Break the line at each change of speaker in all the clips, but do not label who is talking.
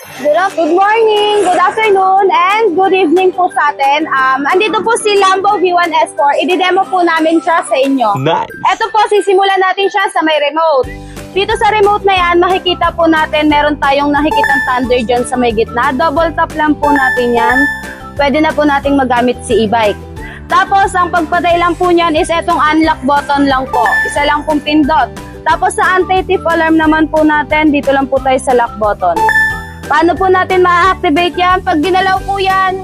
Good morning, good afternoon, and good evening po sa atin. Andito po si Lambo V1 S4. I-demo po namin siya sa inyo.
Nice!
Ito po, sisimulan natin siya sa may remote. Dito sa remote na yan, makikita po natin, meron tayong nakikitang thunder dyan sa may gitna. Double tap lang po natin yan. Pwede na po nating magamit si e-bike. Tapos, ang pagpatay lang po niyan is etong unlock button lang po. Isa lang pong pindot. Tapos, sa anti-tip alarm naman po natin, dito lang po tayo sa lock button. Paano po natin ma-activate yan? Pag ginalaw po yan,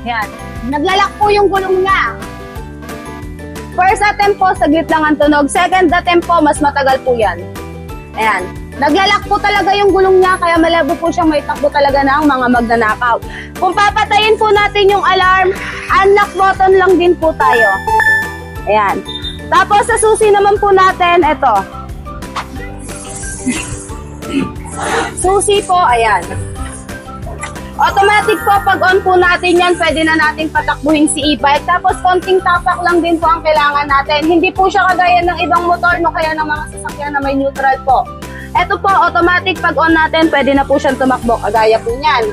yan. Naglalak po yung gulong niya. First attempt po, saglit lang ang tunog. Second attempt po, mas matagal po yan. Ayan. Naglalak po talaga yung gulong niya, kaya malabo po siyang may takbo talaga ng mga magnanakaw. Kung papatayin po natin yung alarm, unlock button lang din po tayo. Ayan. Tapos sa susi naman po natin, ito. Susi po, ayan. Automatic po, pag on po natin yan, pwede na natin patakbuhin si e-bike. Tapos konting tapak lang din po ang kailangan natin. Hindi po siya kagaya ng ibang motor, no, kaya ng mga sasakyan na may neutral po. Ito po, automatic pag on natin, pwede na po siyang tumakbo, kagaya po niyan.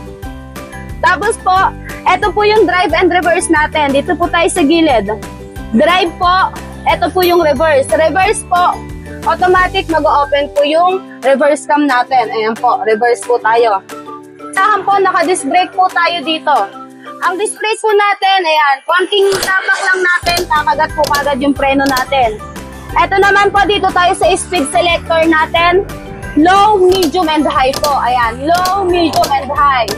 Tapos po, ito po yung drive and reverse natin. Dito po tayo sa gilid. Drive po, ito po yung reverse. Reverse po, automatic mag-open po yung reverse cam natin. Ayan po, reverse po tayo. Saan po, naka-disc brake po tayo dito. Ang disc brake po natin, ayan, konting tapak lang natin, kakagat po kagad yung preno natin. Ito naman po, dito tayo sa speed selector natin. Low, medium, and high po. Ayan, low, medium, and high.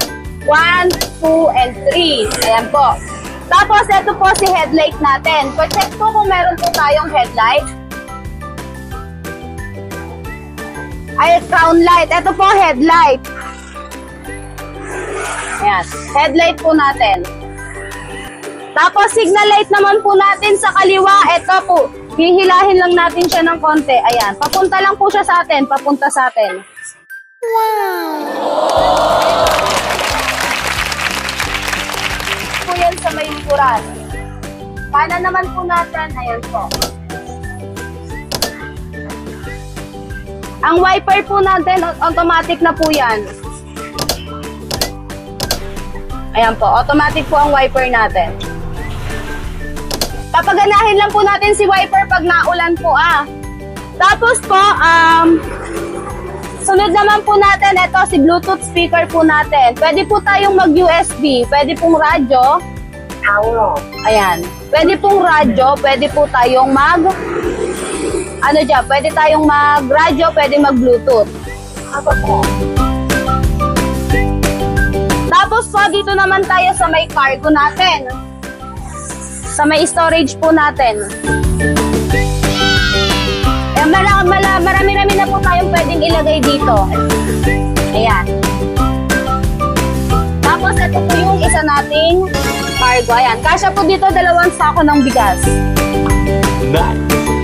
1, 2, and 3. Ayan po. Tapos, ito po si headlight natin. Pa-check po kung meron po tayong headlight. Ay, crown light. Ito po, headlight. Ayan, headlight po natin. Tapos, signal light naman po natin sa kaliwa. Ito po, hihilahin lang natin siya ng konti. Ayan, papunta lang po siya sa atin. Papunta sa atin. Wow! Po yan sa may likuran. Kanan naman po natin. Ayan po. Ang wiper po natin, automatic na po yan. Ayan po, automatic po ang wiper natin. Papaganahin lang po natin si wiper pag naulan po Tapos po, sunod naman po natin, ito si Bluetooth speaker po natin. Pwede po tayong mag-USB, pwede pong radyo. Ayan, pwede pong radyo, pwede po tayong pwede tayong mag-radyo, pwede mag-Bluetooth. Tapos po, dito naman tayo sa may cargo natin. Sa may storage po natin. Marami-rami na po tayong pwedeng ilagay dito. Ayan. Tapos, ito po yung isa nating cargo. Ayan. Kasya po dito 2 sako ng bigas.
Nice!